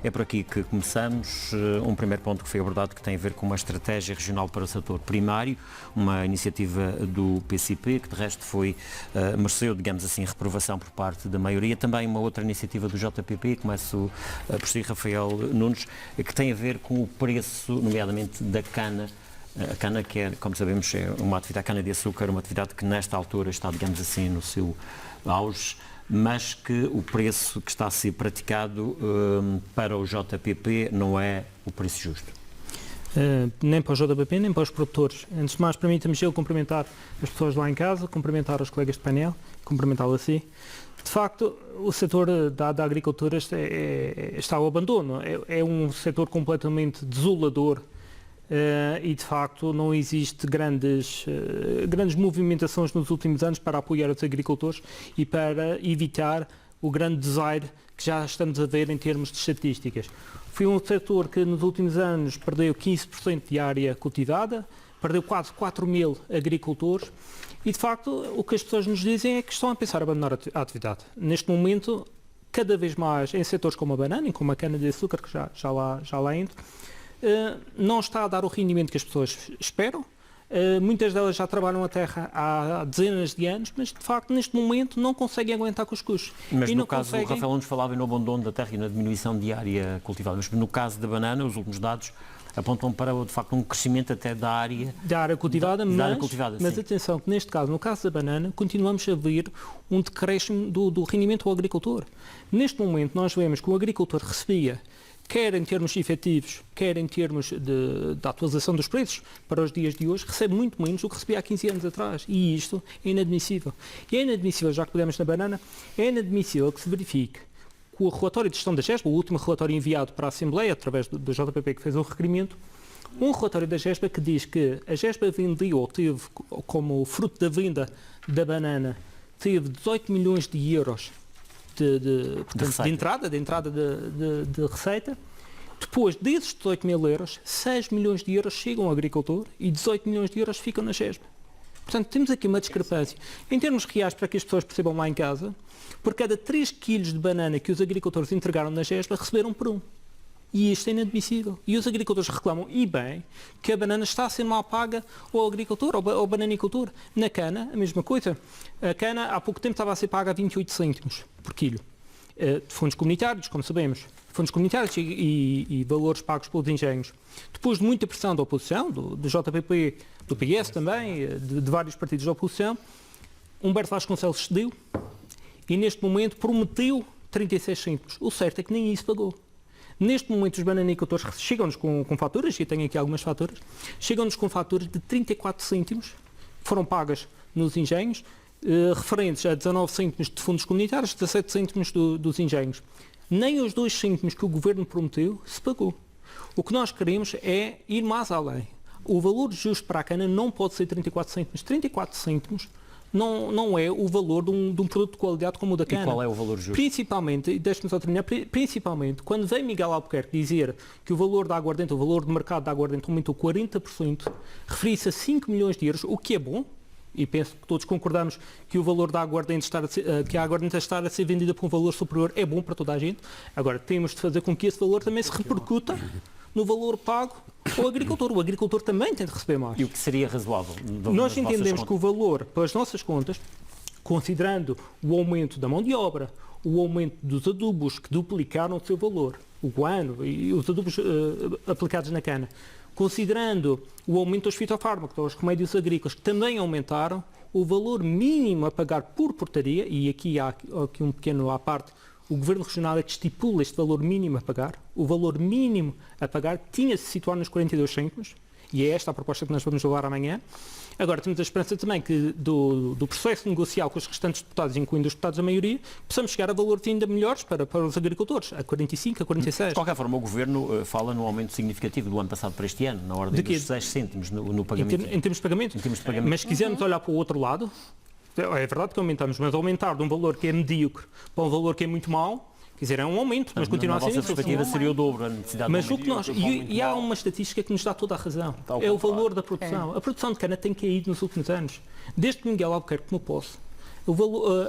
É por aqui que começamos. Um primeiro ponto que foi abordado que tem a ver com uma estratégia regional para o setor primário, uma iniciativa do PCP, que de resto mereceu, digamos assim, reprovação por parte da maioria. Também uma outra iniciativa do JPP, começo por si, Rafael Nunes, que tem a ver com o preço, nomeadamente da cana. A cana, que é, como sabemos, é uma atividade, a cana de açúcar, uma atividade que nesta altura está, digamos assim, no seu auge, mas que o preço que está a ser praticado para o JPP não é o preço justo. Nem para o JPP, nem para os produtores. Antes de mais, permita-me eu cumprimentar as pessoas lá em casa, cumprimentar os colegas de painel, cumprimentá-lo assim. De facto, o setor da agricultura está ao abandono. É um setor completamente desolador. E de facto não existe grandes movimentações nos últimos anos para apoiar os agricultores e para evitar o grande desaire que já estamos a ver em termos de estatísticas. Foi um setor que nos últimos anos perdeu 15% de área cultivada, perdeu quase 4 mil agricultores e de facto o que as pessoas nos dizem é que estão a pensar em abandonar a atividade. Neste momento, cada vez mais em setores como a banana e como a cana-de-açúcar, que já lá entro, não está a dar o rendimento que as pessoas esperam. Muitas delas já trabalham a terra há dezenas de anos, mas de facto neste momento não conseguem aguentar com os custos. Mas no caso, o Rafael nos falava no abandono da terra e na diminuição de área cultivada, mas no caso da banana, os últimos dados apontam para, de facto, um crescimento até da área cultivada, mas atenção, que neste caso, no caso da banana, continuamos a ver um decréscimo do rendimento ao agricultor. Neste momento nós vemos que o agricultor recebia, quer em termos efetivos, quer em termos da atualização dos preços para os dias de hoje, recebe muito menos do que recebia há 15 anos atrás. E isto é inadmissível. E é inadmissível, já que pegamos na banana, é inadmissível que se verifique que o relatório de gestão da GESBA, o último relatório enviado para a Assembleia, através do JPP que fez um requerimento, um relatório da GESBA que diz que a GESBA vendeu, ou teve como fruto da venda da banana, teve 18 milhões de euros de entrada de receita. Depois desses 18 mil euros, 6 milhões de euros chegam ao agricultor e 18 milhões de euros ficam na GESBA. Portanto, temos aqui uma discrepância. Em termos reais, para que as pessoas percebam lá em casa, por cada 3 quilos de banana que os agricultores entregaram na GESBA, receberam por 1. E isto é inadmissível. E os agricultores reclamam, e bem, que a banana está a ser mal paga ao agricultor, ao bananicultor. Na cana, a mesma coisa. A cana, há pouco tempo, estava a ser paga a 28 cêntimos por quilo. De fundos comunitários, como sabemos. Fundos comunitários e valores pagos pelos engenhos. Depois de muita pressão da oposição, do JPP, do PS também, de vários partidos da oposição, Humberto Vasconcelos cedeu e, neste momento, prometeu 36 cêntimos. O certo é que nem isso pagou. Neste momento, os bananicultores chegam-nos com faturas, e tenho aqui algumas faturas, chegam-nos com faturas de 34 cêntimos, que foram pagas nos engenhos, referentes a 19 cêntimos de fundos comunitários, 17 cêntimos dos engenhos. Nem os 2 cêntimos que o Governo prometeu se pagou. O que nós queremos é ir mais além. O valor justo para a cana não pode ser 34 cêntimos. 34 cêntimos não é o valor de um produto de qualidade como o da cana. E qual é o valor justo? Principalmente, deixe-me só terminar, principalmente quando vem Miguel Albuquerque dizer que o valor da aguardente, o valor de mercado da aguardente aumentou 40%, referir-se a 5 milhões de euros, o que é bom, e penso que todos concordamos que o valor da aguardente que a aguardente estar a ser vendida por um valor superior é bom para toda a gente. Agora, temos de fazer com que esse valor também se repercuta no valor pago ao agricultor. O agricultor também tem de receber mais. E o que seria razoável? Nós entendemos que o valor, pelas nossas contas, considerando o aumento da mão de obra, o aumento dos adubos que duplicaram o seu valor, o guano e os adubos aplicados na cana, considerando o aumento dos fitofármacos, os remédios agrícolas, que também aumentaram, o valor mínimo a pagar por portaria, e aqui há aqui um pequeno à parte, o Governo Regional é que estipula este valor mínimo a pagar, o valor mínimo a pagar tinha de se situar nos 42 cêntimos, e é esta a proposta que nós vamos levar amanhã. Agora, temos a esperança também que do processo negocial com os restantes deputados, incluindo os deputados da maioria, possamos chegar a valores ainda melhores para os agricultores, a 45, a 46. De qualquer forma, o Governo fala num aumento significativo do ano passado para este ano, na ordem dos 6 cêntimos no pagamento. Em termos de pagamento? Mas se quisermos olhar para o outro lado, é verdade que aumentamos, mas aumentar de um valor que é medíocre para um valor que é muito mau, quer dizer, é um aumento, mas continua a ser insuficiente. A perspectiva seria o dobro, a necessidade mas o que nós, e há uma estatística que nos dá toda a razão, é o valor da produção. A produção de cana tem caído nos últimos anos. Desde que Miguel Albuquerque tomou posse,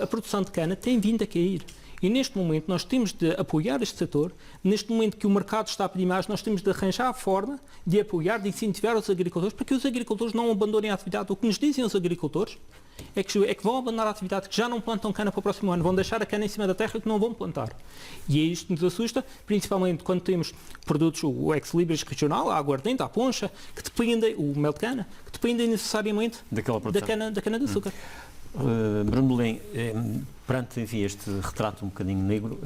a produção de cana tem vindo a cair. E neste momento nós temos de apoiar este setor, neste momento que o mercado está a pedir mais, nós temos de arranjar a forma de apoiar, de incentivar os agricultores, para que os agricultores não abandonem a atividade. O que nos dizem os agricultores é que vão abandonar a atividade, que já não plantam cana para o próximo ano, vão deixar a cana em cima da terra que não vão plantar. E é isto que nos assusta, principalmente quando temos produtos, o ex-libris regional, a aguardente, a poncha, que dependem, o mel de cana, que dependem necessariamente da cana de açúcar. Bruno Belém, perante este retrato um bocadinho negro,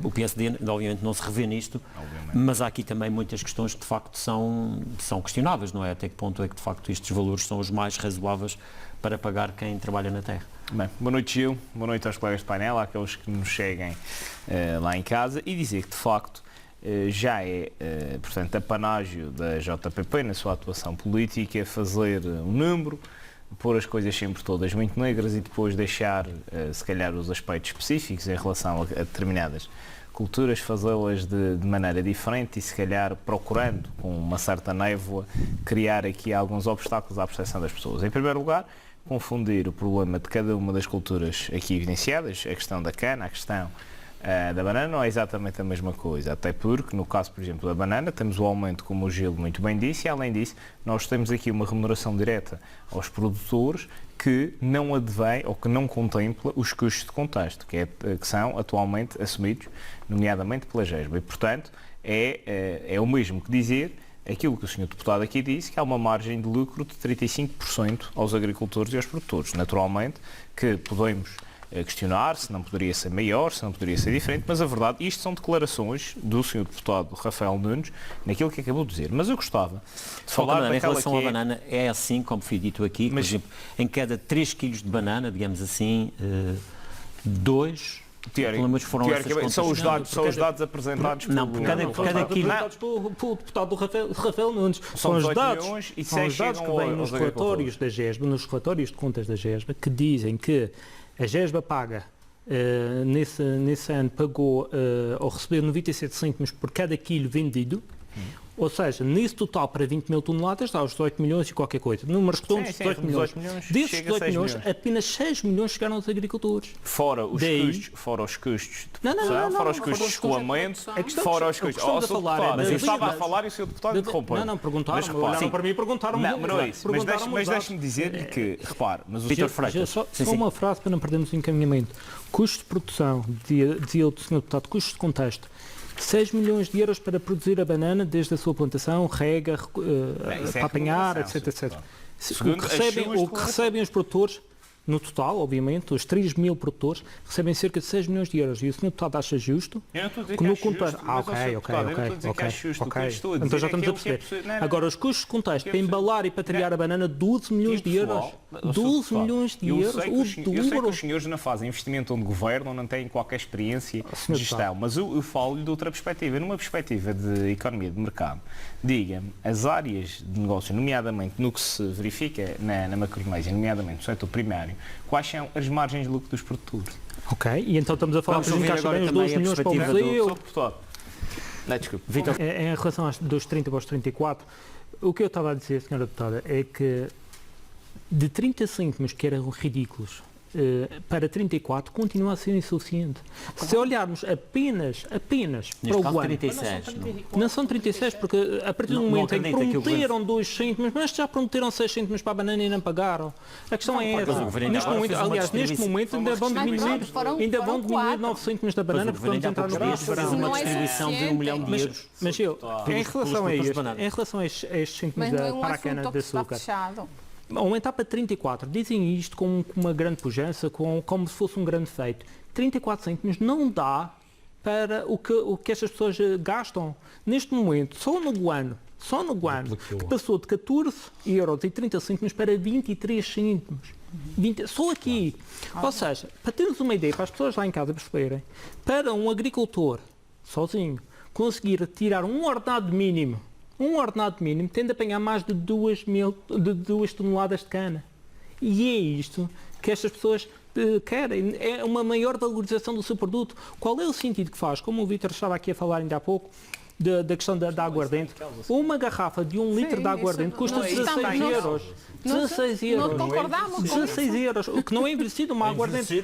o PSD obviamente não se revê nisto, mas há aqui também muitas questões que de facto são questionáveis, não é? Até que ponto é que de facto estes valores são os mais razoáveis para pagar quem trabalha na terra? Bem, boa noite, Gil, boa noite aos colegas de painel, àqueles que nos cheguem lá em casa, e dizer que de facto já é, portanto, apanágio da JPP na sua atuação política fazer um número, pôr as coisas sempre todas muito negras e depois deixar, se calhar, os aspectos específicos em relação a determinadas culturas, fazê-las de maneira diferente e, se calhar, procurando, com uma certa névoa, criar aqui alguns obstáculos à percepção das pessoas. Em primeiro lugar, confundir o problema de cada uma das culturas aqui evidenciadas, a questão da cana, a questão da banana, não é exatamente a mesma coisa, até porque, no caso, por exemplo, da banana, temos o aumento, como o Gil muito bem disse, e além disso, nós temos aqui uma remuneração direta aos produtores que não advém ou que não contempla os custos de contexto, que são atualmente assumidos, nomeadamente pela GESB. E, portanto, é o mesmo que dizer aquilo que o Sr. Deputado aqui disse, que há uma margem de lucro de 35% aos agricultores e aos produtores. Naturalmente que podemos questionar se não poderia ser maior, se não poderia ser diferente, mas a verdade, isto são declarações do Sr. Deputado Rafael Nunes, naquilo que acabou de dizer. Mas eu gostava de falar daquela em relação à banana, é assim, como foi dito aqui, por exemplo, em cada 3 kg de banana, digamos assim, 2... Teoricamente, são os dados apresentados por cada quilo. Pelo deputado Rafael Nunes. São os dados que vêm nos relatórios da GESB, nos relatórios de contas da GESB, que dizem que a GESB paga, nesse ano pagou ou recebeu 97 cêntimos por cada quilo vendido. Ou seja, nesse total para 20 mil toneladas dá os 18 milhões e qualquer coisa. Números redondos, 18 milhões. Desses 18 milhões, apenas 6 milhões chegaram aos agricultores. Fora os custos de produção, fora os custos de escoamento, fora os custos... Mas eu estava a falar e o Sr. Deputado interrompeu. Não, perguntaram-me. Olharam para mim e perguntaram-me. Não é isso. Mas deixe-me dizer-lhe que, repare, mas o Sr. Freitas... Só uma frase para não perdermos o encaminhamento. Custos de produção, dizia o Sr. Deputado, custos de contexto. 6 milhões de euros para produzir a banana desde a sua plantação, rega, para apanhar, etc. O que recebem os produtores, no total, obviamente, os 3 mil produtores, recebem cerca de 6 milhões de euros. E o Sr. Deputado acha justo? Eu não estou a dizer que é justo. Ok. Então já estamos a perceber. Agora, os custos de contexto para embalar e para triar a banana, 12 milhões de euros. 12 milhões de euros. Eu sei que os senhores não fazem investimento onde governam, não têm qualquer experiência de gestão, mas eu falo-lhe de outra perspectiva. Numa perspectiva de economia de mercado, diga-me, as áreas de negócio, nomeadamente no que se verifica na macroeconomia, nomeadamente no setor primário, quais são as margens de lucro dos produtores? Ok, e então estamos a falar de os 12 milhões para o museu. Em relação dos 30 para os 34, o que eu estava a dizer, Sra. Deputada, é que de 30 cêntimos que eram ridículos para 34 continua a ser insuficiente. Se olharmos apenas para o ano... 36, não são 36, porque a partir do momento em que prometeram 2 cêntimos, mas já prometeram 6 cêntimos para a banana e não pagaram. A questão é essa. Neste momento ainda vão diminuir 9 cêntimos da banana, porque vamos entrar no país. Uma distribuição de 1 milhão de euros. Mas em relação a estes cêntimos para a cana de açúcar, aumentar para 34, dizem isto com uma grande pujança, como se fosse um grande feito. 34 cêntimos não dá para o que estas pessoas gastam. Neste momento, só no Guano, que passou de 14 euros e 30 cêntimos para 23 cêntimos. Só aqui. Ou seja, para termos uma ideia, para as pessoas lá em casa perceberem, para um agricultor sozinho conseguir tirar um ordenado mínimo tem de apanhar mais de 2 toneladas de cana. E é isto que estas pessoas querem. É uma maior valorização do seu produto. Qual é o sentido que faz? Como o Vítor estava aqui a falar ainda há pouco, da questão da aguardente. Uma garrafa de 1 litro de aguardente custa 16 euros. 16 euros. Não concordamos 16 euros. O que não é envelhecido, uma aguardente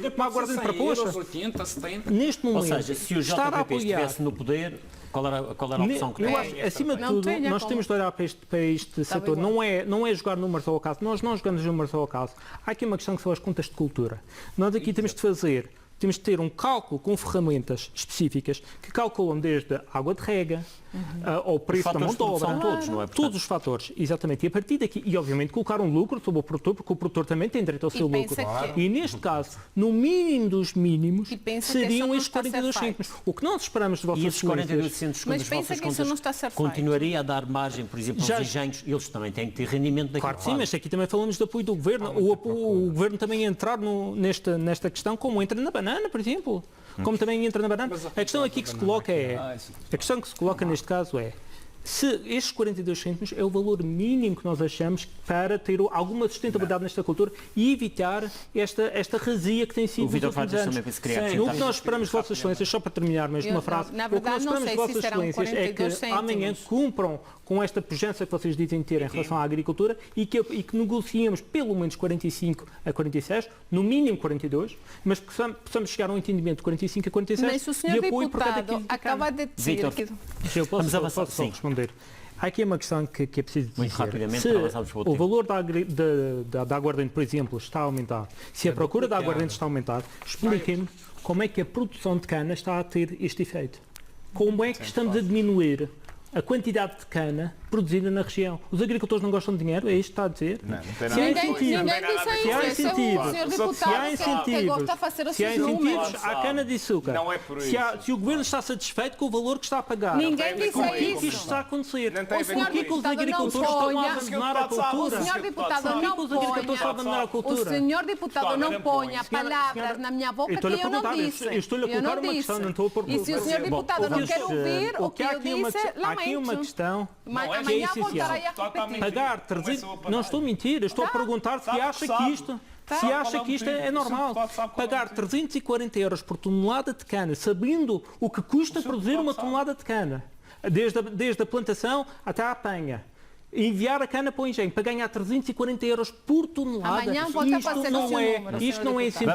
para poxa. 80, 70. Neste momento, ou seja, se o JPP estivesse no poder, qual era a opção que eu acho, acima de tudo, nós temos de olhar para este setor. Não é jogar números ao acaso. Nós não jogamos números ao acaso. Há aqui uma questão que são as contas de cultura. Nós aqui temos de ter um cálculo com ferramentas específicas que calculam desde a água de rega, ao preço da mão de obra, todos, não é? Todos os fatores, exatamente. E a partir daqui, e obviamente colocar um lucro sobre o produtor, porque o produtor também tem direito ao seu lucro. E neste caso, no mínimo dos mínimos, seriam estes 42 cêntimos. O que nós esperamos de vossas excelências... E esses 42 cêntimos, segundo as vossas contas, continuaria a dar margem, por exemplo, aos engenhos, eles também têm que ter rendimento daquilo. Claro que sim, mas aqui também falamos de apoio do Governo. O Governo também entrar nesta questão, como entra na banana, por exemplo. Como também entra na banana. A questão aqui que se coloca neste caso é se estes 42 cêntimos é o valor mínimo que nós achamos para ter alguma sustentabilidade nesta cultura e evitar esta razia que tem sido nos últimos anos. O que nós esperamos de Vossas Excelências, só para terminar mesmo uma frase, o que nós esperamos de Vossas Excelências é que amanhã cumpram com esta pujança que vocês dizem ter em relação à agricultura e que negociemos pelo menos 45 a 46, no mínimo 42, mas que possamos chegar a um entendimento de 45 a 46 mas o senhor de apoio por cada deputado acaba de dizer que... Eu posso responder. Há aqui uma questão que é preciso dizer. Muito rapidamente, se o valor da aguardente, por exemplo, está a aumentar, se a procura da aguardente está a aumentar, expliquem-me como é que a produção de cana está a ter este efeito. Como é que estamos a diminuir a quantidade de cana produzida na região? Os agricultores não gostam de dinheiro? É isto que está a dizer? Se há incentivos à cana de açúcar, se o Governo está satisfeito com o valor que está a pagar, ninguém disse por que isto está a acontecer? Porquê que os agricultores estão a abandonar a cultura? O senhor deputado não ponha palavras na minha boca que eu não disse. Eu estou-lhe a colocar uma questão, não estou a pôr... E se o senhor deputado não quer ouvir o que eu disse, lamento. Há aqui uma questão que é essencial. Pagar 300... Não estou a mentir, eu estou a perguntar se acha que isto... Se acha que isto é normal, pagar 340 euros por tonelada de cana, sabendo o que custa produzir uma tonelada de cana, desde a plantação até à apanha, enviar a cana para o engenho para ganhar 340 euros por tonelada, isto não é incentivo.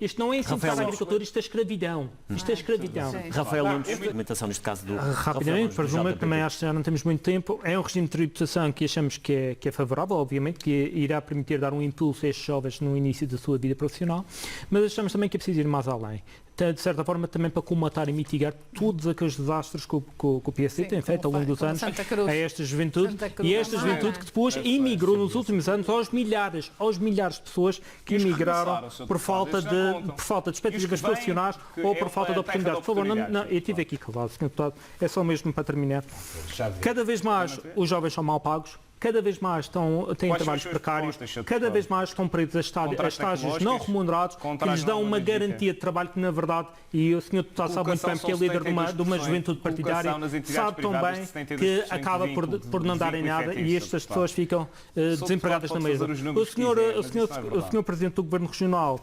Isto não é incentivo à agricultura, isto é escravidão. Isto é escravidão. Rafael Nunes, implementação neste caso do... Rapidamente, para resumir, também acho que já não temos muito tempo, é um regime de tributação que achamos que é favorável, obviamente, que irá permitir dar um impulso a estes jovens no início da sua vida profissional, mas achamos também que é preciso ir mais além. De certa forma, também para comatar e mitigar todos aqueles desastres que o PSD tem feito ao longo dos anos a esta juventude e esta juventude que depois emigrou nos últimos anos aos milhares de pessoas que emigraram por falta de expectativas profissionais ou por falta de oportunidades. Por favor, não, eu tive aqui calado, Sr. Deputado, é só mesmo para terminar. Cada vez mais os jovens são mal pagos. Cada vez mais têm trabalhos precários, cada vez mais estão presos a estágios não remunerados, que lhes dão uma garantia de trabalho que, na verdade, e o Sr. Deputado sabe muito bem, porque é líder de uma juventude partidária, sabe tão bem que acaba por não darem nada e estas pessoas ficam desempregadas na mesa. O Sr. Presidente do Governo Regional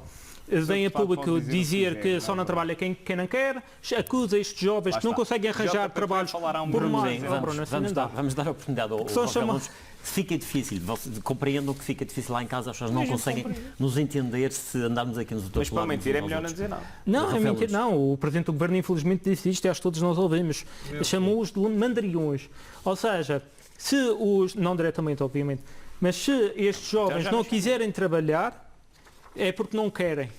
vem a público dizer que só não trabalha quem não quer, acusa estes jovens que não conseguem arranjar trabalhos por mais. Vamos dar a oportunidade ao Rafael. Fica difícil, compreendam que fica difícil lá em casa, as pessoas não conseguem nos entender se andarmos aqui nos outros lados. Mas para mentir é melhor não dizer nada. Não, é mentir não. O Presidente do Governo infelizmente disse isto e acho que todos nós ouvimos. Chamou-os de mandriões. Ou seja, se os, não diretamente obviamente, mas se estes jovens não quiserem trabalhar, é porque não querem.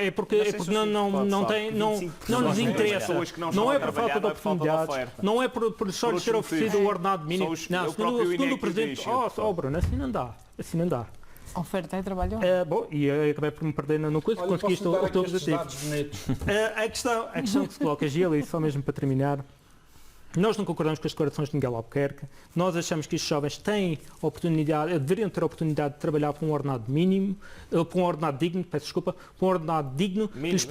É porque não lhes interessa. Não é por falta de oportunidades, não é por só lhes ser oferecido o ordenado mínimo. Não, segundo o Presidente, Bruno, assim não dá. Oferta é trabalho. Bom, e eu acabei por me perder no coisa, conseguiste o teu objetivo. A questão que se coloca, Gil, e só mesmo para terminar, nós não concordamos com as declarações de Miguel Albuquerque. Nós achamos que estes jovens deveriam ter a oportunidade de trabalhar por um ordenado mínimo, por um ordenado digno, por um ordenado digno que lhes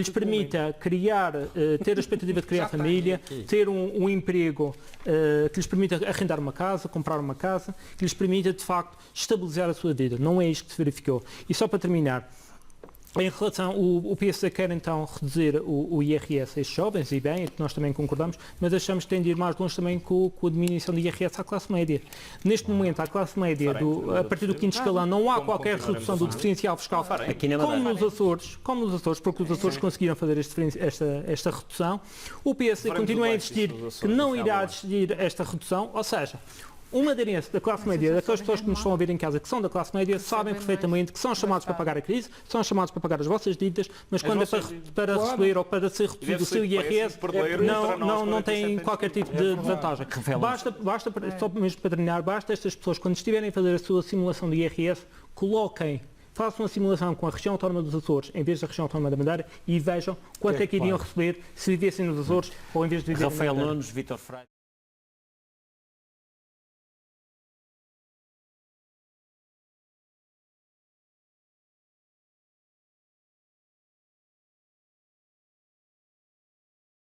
permita criar, ter a expectativa de criar família, ter um emprego que lhes permita arrendar uma casa, comprar uma casa, que lhes permita, de facto, estabilizar a sua vida. Não é isto que se verificou. E só para terminar, Em relação, o PSD quer então reduzir o IRS a estes jovens, e bem, é que nós também concordamos, mas achamos que tem de ir mais longe também com a diminuição do IRS à classe média. Neste momento, à classe média, a partir do quinto escalão, não há qualquer redução do diferencial fiscal, como nos Açores, porque os Açores conseguiram fazer esta redução. O PSD continua a insistir que não irá decidir esta redução, ou seja, o madeirense da classe média, daquelas pessoas que nos estão a ver em casa que são da classe média, sabem perfeitamente que são chamados para pagar a crise, são chamados para pagar as vossas dívidas, mas quando é para receber ou para ser reduzido o seu IRS, não têm qualquer tipo de vantagem. Basta, só mesmo para terminar, basta estas pessoas, quando estiverem a fazer a sua simulação de IRS, façam uma simulação com a região autónoma dos Açores em vez da região autónoma da Madeira e vejam quanto é que iriam receber se vivessem nos Açores ou em vez de viverem Rafael Nunes, Vítor Freire.